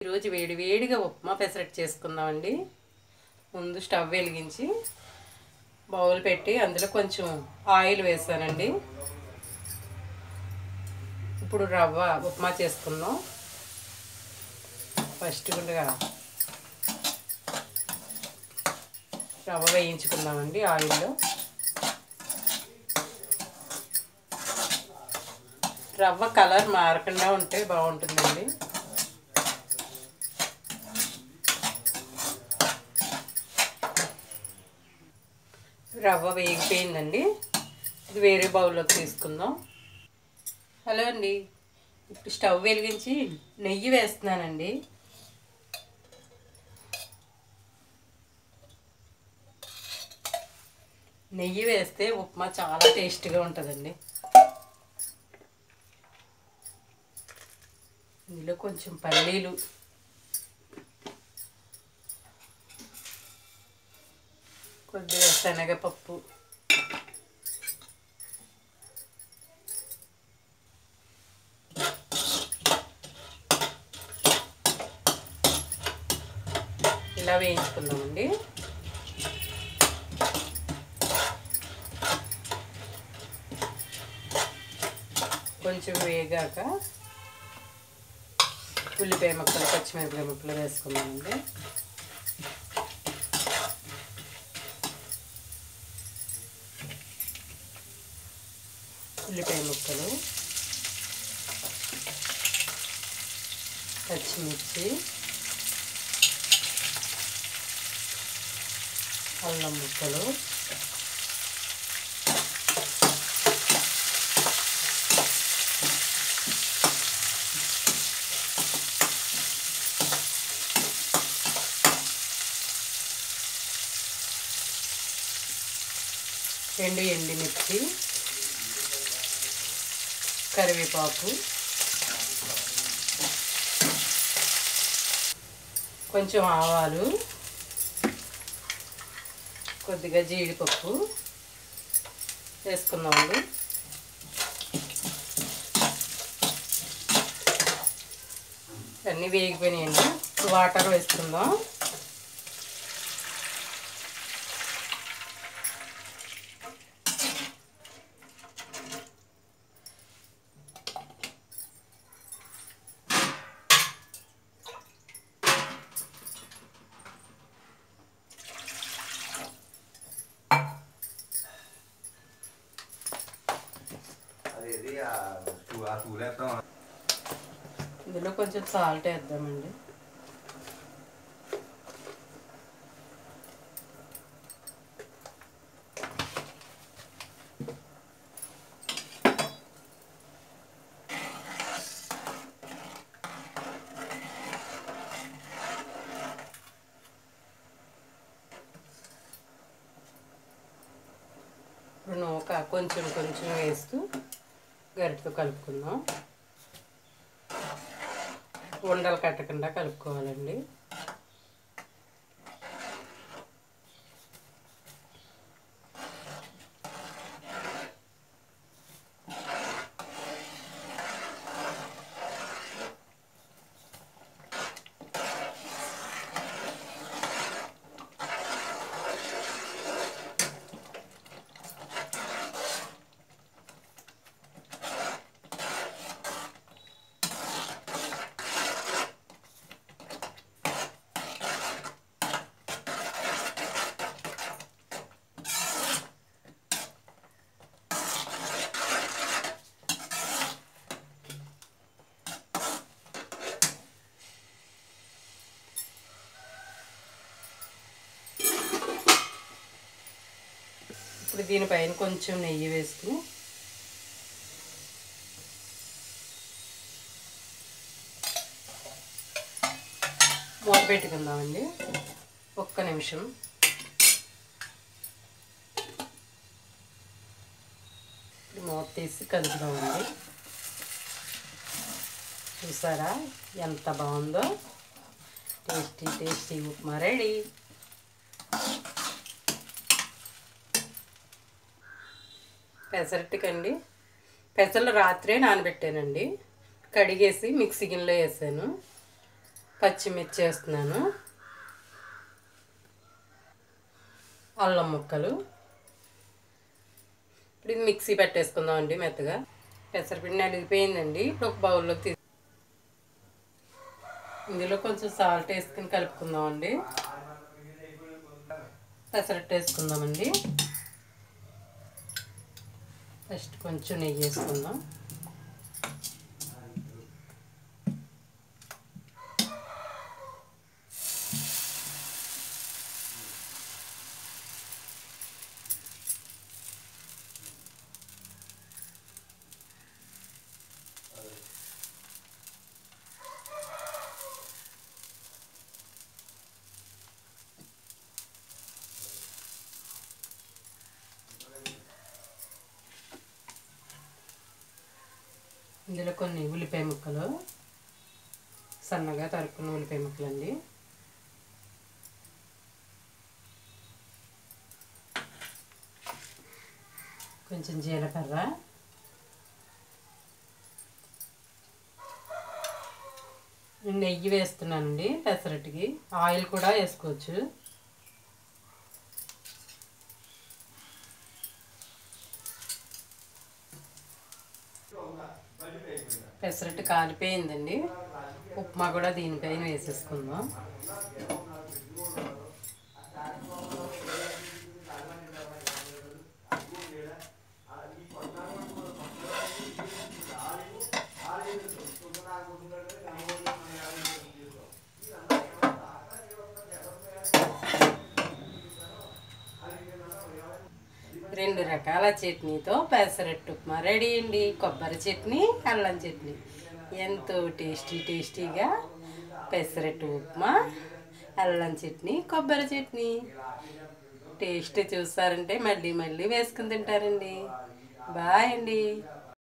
ఈరోజు వేడి వేడిగా ఉప్మా పెసరట్టు చేసుకుందామండి. ముందు స్టవ్ వెలిగించి బౌల్ పెట్టి అందులో కొంచెం ఆయిల్ వేసానండి. ఇప్పుడు రవ్వ ఉప్మా చేసుకుందాం. ఫస్ట్ రవ్వ వేయించుకుందామండి ఆయిల్లో. రవ్వ కలర్ మారకుండా ఉంటే బాగుంటుందండి. రవ్వ వేగిపోయిందండి. ఇది వేరే బౌల్లోకి తీసుకుందాం. హలో అండి, ఇప్పుడు స్టవ్ వెలిగించి నెయ్యి వేస్తున్నానండి. నెయ్యి వేస్తే ఉప్మా చాలా టేస్టీగా ఉంటుందండి. ఇందులో కొంచెం పల్లీలు, కొద్దిగా శనగపప్పు, ఇలా వేయించుకుందామండి. కొంచెం వేగాక ఉల్లిపాయ ముక్కలు, పచ్చిమిరపకాయ ముక్కలు వేసుకుందామండి. ఉల్లిపాయ ముక్కలు, పచ్చిమిర్చి, అల్లం ముక్కలు, రెండు ఎండుమిర్చి, కరివేపాకు, కొంచెం ఆవాలు, కొద్దిగా జీడిపప్పు వేసుకుందామండి. అన్నీ వేగిపోయినాయండి. వాటర్ వేసుకుందాం. ఇందులో కొంచెం సాల్ట్ వేద్దామండి. ఇప్పుడు నూక కొంచెం కొంచెం వేస్తూ గరిటెతో కలుపుకుందాం. ఉండలు కట్టకుండా కలుపుకోవాలండి. ఇప్పుడు దీనిపైన కొంచెం నెయ్యి వేసుకుని మూత పెట్టుకుందామండి. ఒక్క నిమిషం. మూత తీసి కలుపుదామండి. చూసారా ఎంత బాగుందో. Tasty tasty upma ready. పెసరట్టుకండి, పెసలు రాత్రే నానబెట్టానండి. కడిగేసి మిక్సీ గిన్నెలో వేసాను. పచ్చిమిర్చి వేస్తున్నాను, అల్లం ముక్కలు. ఇప్పుడు ఇది మిక్సీ పెట్టేసుకుందామండి మెత్తగా. పెసరపిండి నలిగిపోయిందండి. ఇప్పుడు ఒక బౌల్లోకి ఇందులో కొంచెం సాల్ట్ వేసుకుని కలుపుకుందామండి. పెసరట్టు వేసుకుందామండి. ఫస్ట్ కొంచెం నెయ్యి వేసుకుందాం. ఇందులో కొన్ని ఉల్లిపాయ ముక్కలు, సన్నగా తరుక్కున్న ఉల్లిపాయ ముక్కలు అండి. కొంచెం జీలకర్ర, నెయ్యి వేస్తున్నానండి. పెసరట్టుకి ఆయిల్ కూడా వేసుకోవచ్చు. పెసరట్టు కాలిపోయిందండి. ఉప్మా కూడా దీనిపైన వేసేసుకుందాం. రెండు రకాల చట్నీతో పెసరట్టు ఉప్మా రెడీ అండి. కొబ్బరి చట్నీ, అల్లం చట్నీ. ఎంతో టేస్టీగా పెసరట్టు ఉప్మా, అల్లం చట్నీ, కొబ్బరి చట్నీ. టేస్ట్ చూస్తారంటే మళ్ళీ వేసుకుని తింటారండి. బాయ్ అండి.